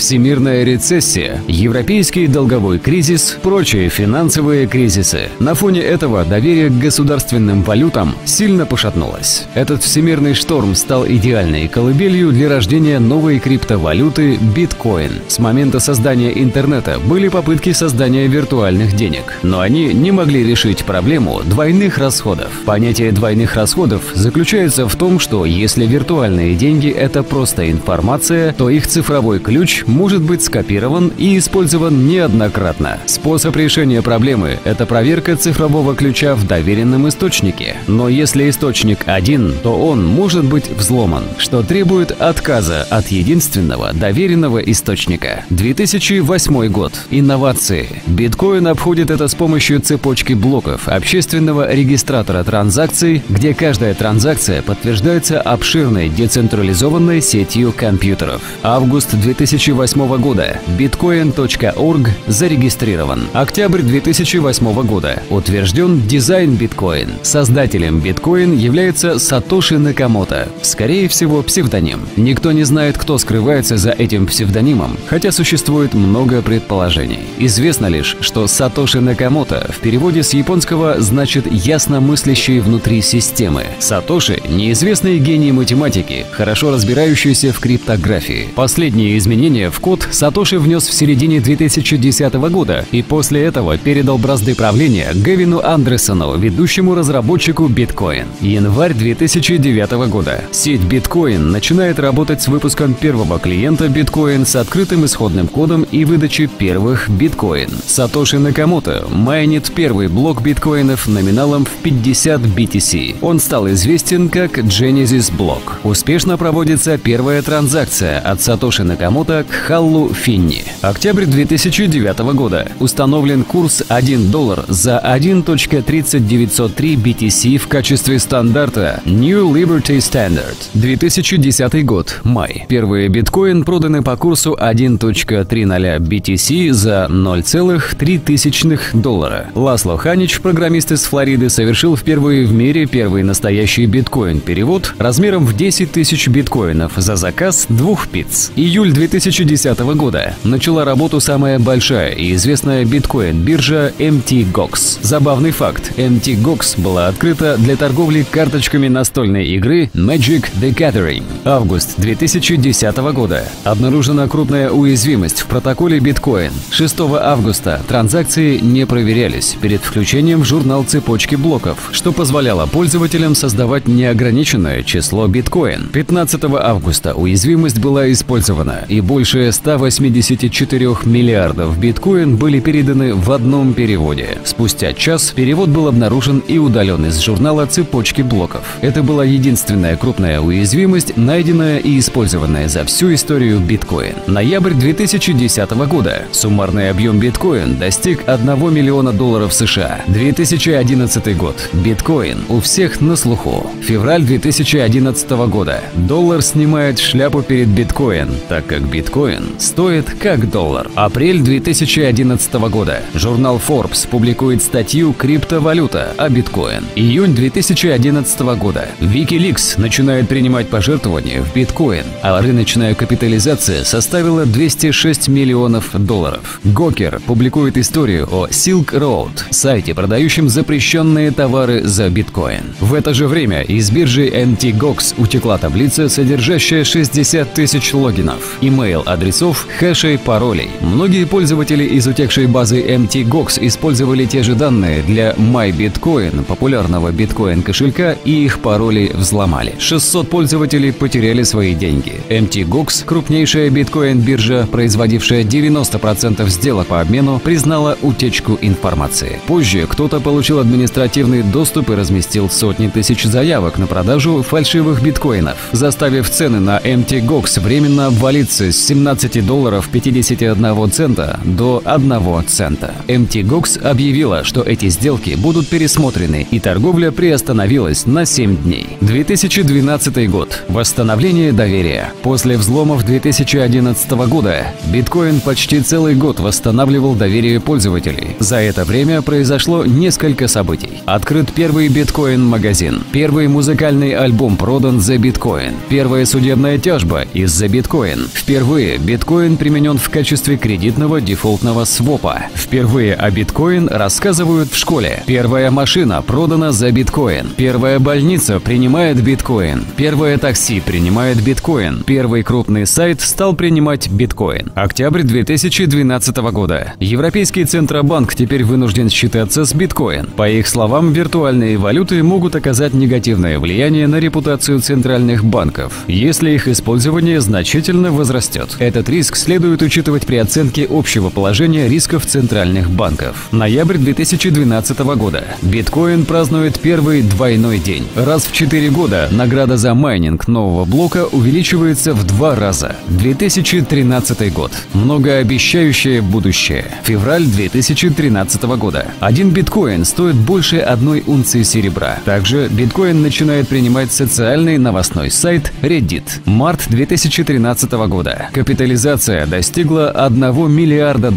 всемирная рецессия, европейский долговой кризис, прочие финансовые кризисы. На фоне этого доверие к государственным валютам сильно пошатнулось. Этот всемирный шторм стал идеальной колыбелью для рождения новой криптовалюты биткоин. С момента создания интернета были попытки создания виртуальных денег, но они не могли решить проблему двойных расходов. Понятие двойных расходов заключается в том, что если виртуальные деньги – это просто информация, то их цифровой ключ может быть скопирован и использован неоднократно. Способ решения проблемы – это проверка цифрового ключа в доверенном источнике. Но если источник один, то он может быть взломан, что требует отказа от единственного доверенного источника. 2008 год. Инновации. Биткоин обходит это с помощью цепочки блоков общественного регистратора транзакций, где каждая транзакция подтверждается обширной децентрализованной сетью компьютеров. Август 2008 года. Bitcoin.org зарегистрирован. Октябрь 2008 года. Утвержден дизайн биткоин. Создателем биткоин является Сатоши Накамото. Скорее всего, псевдоним. Никто не знает, кто скрывается за этим псевдонимом, хотя существует много предположений. Известно лишь, что Сатоши Накамото в переводе с японского значит «ясно мыслящий внутри системы». Сатоши – неизвестный гений математики, хорошо разбирающийся в криптографии. Последние изменения в код Сатоши внес в середине 2010 года и после этого передал бразды правления Гевину Андерсону, ведущему разработчику биткоин. Январь 2009 года. Сеть биткоин начинает работать с выпуском первого клиента биткоин с открытым исходным кодом и выдачей первых биткоин. Сатоши Накамото майнит первый блок биткоинов номиналом в 50 BTC. Он стал известен как Genesis блок. Успешно проводится первая транзакция от Сатоши Накамото к Халлу Финни. Октябрь 2009 года. Установлен курс $1 за 1.3903 BTC в качестве стандарта New Liberty Standard. 2010 год. Май. Первые биткоин проданы по курсу 1.30 BTC за $0.003. Ласло Ханич, программист из Флориды, совершил впервые в мире первый настоящий биткоин-перевод размером в 10 тысяч биткоинов за заказ 2 пиц. Июль 2010 года. Начала работу самая большая и известная биткоин-биржа MTGOX. Забавный факт. MTGOX была открыта для торговли карточками настольной игры Magic the Gathering. Август 2010 года. Обнаружена крупная уязвимость в протоколе биткоин. 6 августа транзакции не проверялись перед включением в журнал цепочки блоков, что позволяло пользователям создавать неограниченное число биткоин. 15 августа уязвимость была использована, и больше 184 миллиардов биткоин были переданы в одном переводе. Спустя час перевод был обнаружен и удален из журнала цепочки блоков. Это была единственная крупная уязвимость, найденная и использованная за всю историю биткоин. Ноябрь 2010 года. Суммарный объем биткоин достиг $1 миллиона США. 2011 год. Биткоин у всех на слуху. Февраль 2011 года. Доллар снимает шляпу перед биткоин, так как биткоин стоит как доллар. Апрель 2011 года. Журнал Forbes публикует статью «Криптовалюта» о биткоин. Июнь 2011 года. WikiLeaks начинает принимать пожертвования в биткоин, а рыночная капитализация составила $206 миллионов. Gawker публикует историю о Silk Road, сайте, продающем запрещенные товары за биткоин. В это же время из биржи MTGOX утекла таблица, содержащая 60 тысяч логинов, имейл-адресов, хэшей, паролей. Многие пользователи из утекшей базы MTGOX использовали те же данные для MyBitcoin, популярного биткоин-кошелька, и их пароли взломали. 600 пользователей потеряли свои деньги. MTGOX, крупнейшая биткоин-биржа, производившая 90% сделок по обмену, признала утечку информации. Позже кто-то получил административный доступ и разместил сотни тысяч заявок на продажу фальшивых биткоинов, заставив цены на MTGOX временно обвалиться с $17.51 до 1 цента. MTGOX объявила, что эти сделки будут пересмотрены, и торговля приостановилась на 7 дней. 2012 год. Восстановление доверия. После взломов 2011 года биткоин почти целый год восстанавливал доверие пользователей. За это время произошло несколько событий. Открыт первый биткоин-магазин. Первый музыкальный альбом продан за биткоин. Первая судебная тяжба из-за биткоин. Впервые мире биткоин применен в качестве кредитного дефолтного свопа. Впервые о биткоин рассказывают в школе. Первая машина продана за биткоин. Первая больница принимает биткоин. Первое такси принимает биткоин. Первый крупный сайт стал принимать биткоин. Октябрь 2012 года. Европейский Центробанк теперь вынужден считаться с биткоин. По их словам, виртуальные валюты могут оказать негативное влияние на репутацию центральных банков, если их использование значительно возрастет. Этот риск следует учитывать при оценке общего положения рисков центральных банков. Ноябрь 2012 года. Биткоин празднует первый двойной день. Раз в 4 года награда за майнинг нового блока увеличивается в 2 раза. 2013 год. Многообещающее будущее. Февраль 2013 года. Один биткоин стоит больше 1 унции серебра. Также биткоин начинает принимать социальный новостной сайт Reddit. Март 2013 года. Капитализация достигла $1 миллиарда.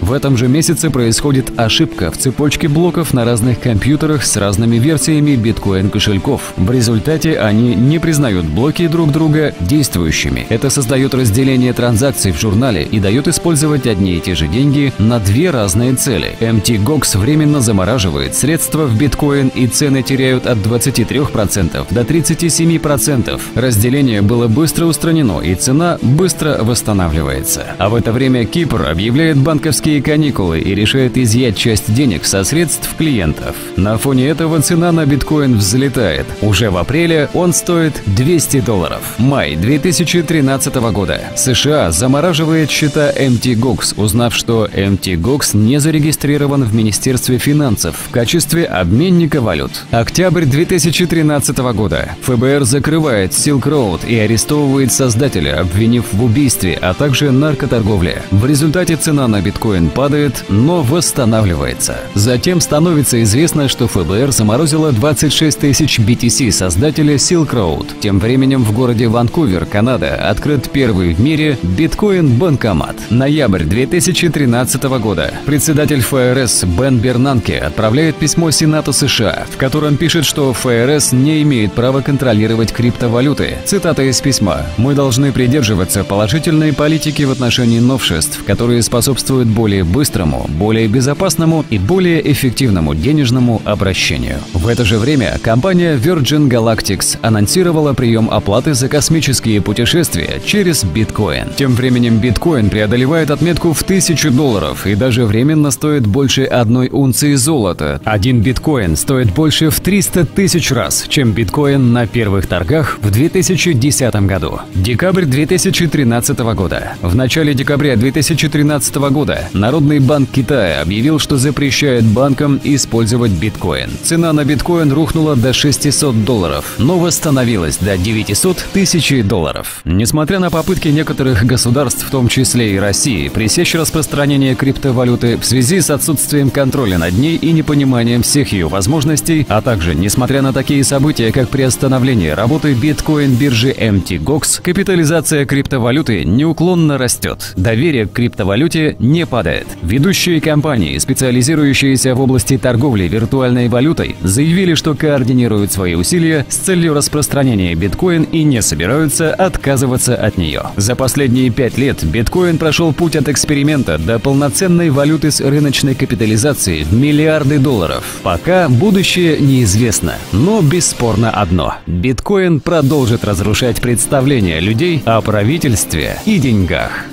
В этом же месяце происходит ошибка в цепочке блоков на разных компьютерах с разными версиями биткоин-кошельков. В результате они не признают блоки друг друга действующими. Это создает разделение транзакций в журнале и дает использовать одни и те же деньги на 2 разные цели. Mt. Gox временно замораживает средства в биткоин, и цены теряют от 23% до 37%. Разделение было быстро устранено, и цена быстро восстанавливается. А в это время Кипр объявляет банковские каникулы и решает изъять часть денег со средств клиентов. На фоне этого цена на биткоин взлетает. Уже в апреле он стоит $200. Май 2013 года. США замораживает счета Mt. Gox, узнав, что Mt. Gox не зарегистрирован в Министерстве финансов в качестве обменника валют. Октябрь 2013 года. ФБР закрывает Silk Road и арестовывает создателя, обвинив в убийстве, а также наркоторговле. В результате цена на биткоин падает, но восстанавливается. Затем становится известно, что ФБР заморозило 26 тысяч BTC создателя Silk Road. Тем временем в городе Ванкувер, Канада, открыт первый в мире биткоин-банкомат. Ноябрь 2013 года. Председатель ФРС Бен Бернанке отправляет письмо Сенату США, в котором пишет, что ФРС не имеет права контролировать криптовалюты. Цитата из письма: «Мы должны придерживаться положительной политики в отношении новшеств, которые способствуют более быстрому, более безопасному и более эффективному денежному обращению». В это же время компания Virgin Galactic анонсировала прием оплаты за космические путешествия через биткоин. Тем временем биткоин преодолевает отметку в $1000 и даже временно стоит больше 1 унции золота. Один биткоин стоит больше в 300 тысяч раз, чем биткоин на первых торгах в 2010 году. Декабрь 2013 года. В начале декабря 2013 года Народный банк Китая объявил, что запрещает банкам использовать биткоин. Цена на биткоин рухнула до $600, но восстановилась до $900 тысяч. Несмотря на попытки некоторых государств, в том числе и России, пресечь распространение криптовалюты в связи с отсутствием контроля над ней и непониманием всех ее возможностей, а также несмотря на такие события, как приостановление работы биткоин-биржи Mt. Gox, капитализация криптовалюты неуклонно растет. Доверие к криптовалюте не падает. Ведущие компании, специализирующиеся в области торговли виртуальной валютой, заявили, что координируют свои усилия с целью распространения биткоин и не собираются отказываться от нее. За последние 5 лет биткоин прошел путь от эксперимента до полноценной валюты с рыночной капитализацией в миллиарды долларов. Пока будущее неизвестно, но бесспорно одно: биткоин продолжит разрушать представления людей о правительстве и деньгах.